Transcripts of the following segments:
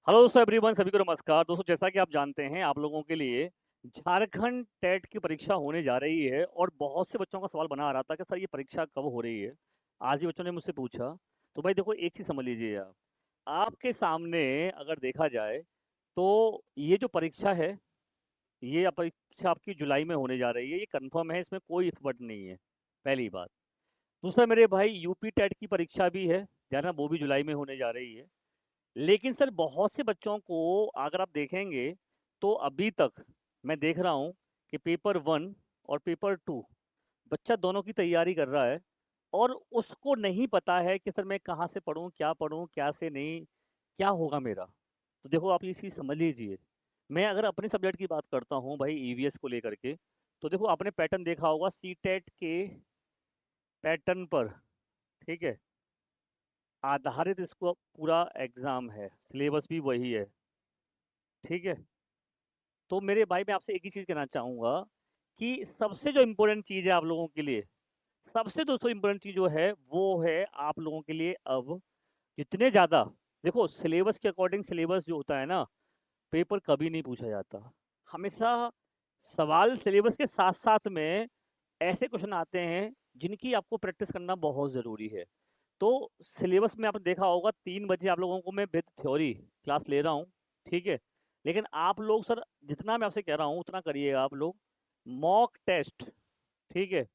Hello दोस्तों everyone, सभी को नमस्कार। दोस्तों, जैसा कि आप जानते हैं, आप लोगों के लिए झारखंड टेट की परीक्षा होने जा रही है और बहुत से बच्चों का सवाल बना आ रहा था कि सर ये परीक्षा कब हो रही है। आज ही बच्चों ने मुझसे पूछा। तो भाई देखो, एक चीज़ समझ लीजिए आप। आपके सामने अगर देखा जाए तो ये जो परीक्षा है, ये परीक्षा आपकी जुलाई में होने जा रही है। ये कंफर्म है, इसमें कोई इफ बट नहीं है। पहली बात। दूसरा, मेरे भाई यूपी टेट की परीक्षा भी है, जाना वो भी जुलाई में होने जा रही है। लेकिन सर बहुत से बच्चों को अगर आप देखेंगे तो अभी तक मैं देख रहा हूँ कि पेपर 1 और पेपर 2 बच्चा दोनों की तैयारी कर रहा है और उसको नहीं पता है कि सर मैं कहाँ से पढ़ूँ क्या से नहीं, क्या होगा मेरा। तो देखो, आप ये चीज़ समझ लीजिए। मैं अगर अपने सब्जेक्ट की बात करता हूँ भाई, ईवीएस को लेकर के, तो देखो आपने पैटर्न देखा होगा सीटेट के पैटर्न पर। ठीक है, आधारित इसको पूरा एग्ज़ाम है, सिलेबस भी वही है। ठीक है। तो मेरे भाई, मैं आपसे एक ही चीज़ कहना चाहूँगा कि सबसे जो इम्पोर्टेंट चीज़ है आप लोगों के लिए, सबसे दोस्तों इम्पोर्टेंट चीज़ जो है वो है आप लोगों के लिए अब जितने ज़्यादा, देखो सिलेबस के अकॉर्डिंग सिलेबस जो होता है ना, पेपर कभी नहीं पूछा जाता। हमेशा सवाल सिलेबस के साथ साथ में ऐसे क्वेश्चन आते हैं जिनकी आपको प्रैक्टिस करना बहुत ज़रूरी है। तो सिलेबस में आपने देखा होगा 3 बजे आप लोगों को मैं विद थ्योरी क्लास ले रहा हूँ। ठीक है। लेकिन आप लोग सर, जितना मैं आपसे कह रहा हूँ उतना करिएगा आप लोग। मॉक टेस्ट, ठीक है,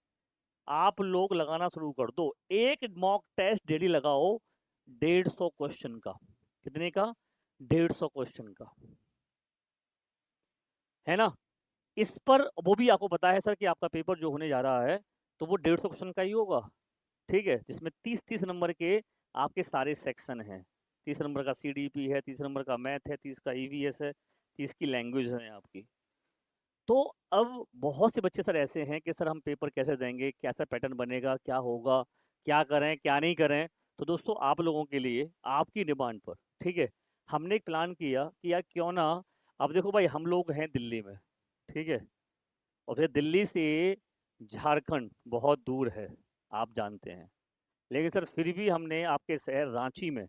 आप लोग लगाना शुरू कर दो। एक मॉक टेस्ट डेली लगाओ, 150 क्वेश्चन का। कितने का? 150 क्वेश्चन का, है ना। इस पर वो भी आपको पता है सर कि आपका पेपर जो होने जा रहा है तो वो 150 क्वेश्चन का ही होगा। ठीक है, जिसमें 30-30 नंबर के आपके सारे सेक्शन हैं। 30 नंबर का सीडीपी है, 30 नंबर का मैथ है, 30 का ईवीएस है, 30 की लैंग्वेज है आपकी। तो अब बहुत से बच्चे सर ऐसे हैं कि सर हम पेपर कैसे देंगे, कैसा पैटर्न बनेगा, क्या होगा, क्या करें क्या नहीं करें। तो दोस्तों, आप लोगों के लिए आपकी डिमांड पर, ठीक है, हमने एक प्लान किया कि यार क्यों ना, अब देखो भाई हम लोग हैं दिल्ली में, ठीक है, और फिर दिल्ली से झारखंड बहुत दूर है, आप जानते हैं। लेकिन सर फिर भी हमने आपके शहर रांची में,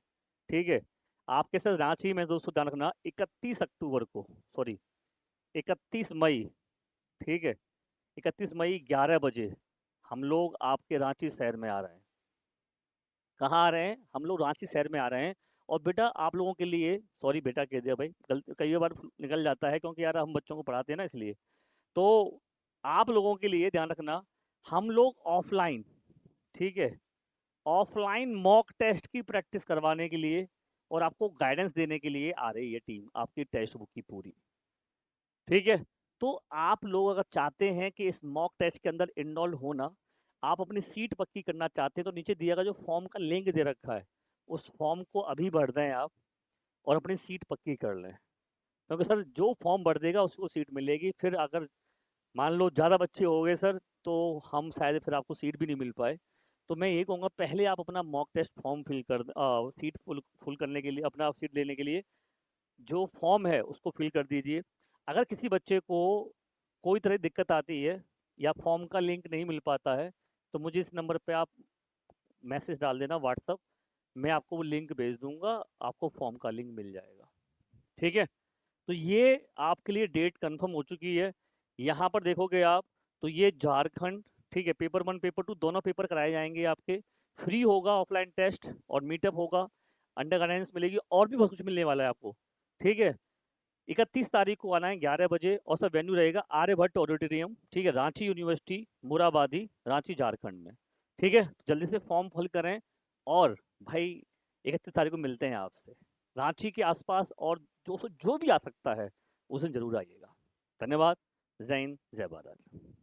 ठीक है, आपके सर रांची में दोस्तों ध्यान रखना, 31 अक्टूबर को, सॉरी 31 मई, ठीक है, 31 मई 11 बजे हम लोग आपके रांची शहर में आ रहे हैं। कहाँ आ रहे हैं? हम लोग रांची शहर में आ रहे हैं। और बेटा आप लोगों के लिए, सॉरी बेटा कह दिया भाई, गलती कई बार निकल जाता है क्योंकि यार हम बच्चों को पढ़ाते हैं ना, इसलिए। तो आप लोगों के लिए ध्यान रखना, हम लोग ऑफलाइन, ठीक है, ऑफलाइन मॉक टेस्ट की प्रैक्टिस करवाने के लिए और आपको गाइडेंस देने के लिए आ रही है टीम आपकी टेक्स्ट बुक की पूरी। ठीक है। तो आप लोग अगर चाहते हैं कि इस मॉक टेस्ट के अंदर इनरोल होना, आप अपनी सीट पक्की करना चाहते हैं, तो नीचे दिया गया जो फॉर्म का लिंक दे रखा है, उस फॉर्म को अभी भर दें आप और अपनी सीट पक्की कर लें। क्योंकि सर जो फॉर्म भर देगा उसको सीट मिलेगी। फिर अगर मान लो ज़्यादा बच्चे हो गए सर, तो हम शायद फिर आपको सीट भी नहीं मिल पाए। तो मैं ये कहूँगा, पहले आप अपना मॉक टेस्ट फॉर्म फिल कर सीट फुल फुल करने के लिए, अपना सीट लेने के लिए जो फॉर्म है उसको फिल कर दीजिए। अगर किसी बच्चे को कोई तरह की दिक्कत आती है या फॉर्म का लिंक नहीं मिल पाता है, तो मुझे इस नंबर पे आप मैसेज डाल देना व्हाट्सअप, मैं आपको वो लिंक भेज दूंगा, आपको फॉर्म का लिंक मिल जाएगा। ठीक है। तो ये आपके लिए डेट कंफर्म हो चुकी है। यहाँ पर देखोगे आप, तो ये झारखंड, ठीक है, पेपर 1 पेपर 2 दोनों पेपर कराए जाएंगे आपके। फ्री होगा ऑफलाइन टेस्ट और मीटअप होगा, अंडर गाइडेंस मिलेगी और भी बहुत कुछ मिलने वाला है आपको। ठीक है। 31 तारीख को आना है 11 बजे, और सब वेन्यू रहेगा आर्यभट्ट ऑडिटोरियम, ठीक है, रांची यूनिवर्सिटी, मुराबादी, रांची झारखंड में। ठीक है, जल्दी से फॉर्म फिल करें। और भाई 31 तारीख को मिलते हैं आपसे रांची के आसपास, और जो भी आ सकता है उस दिन जरूर आइएगा। धन्यवाद। जय हिंद, जय भारत।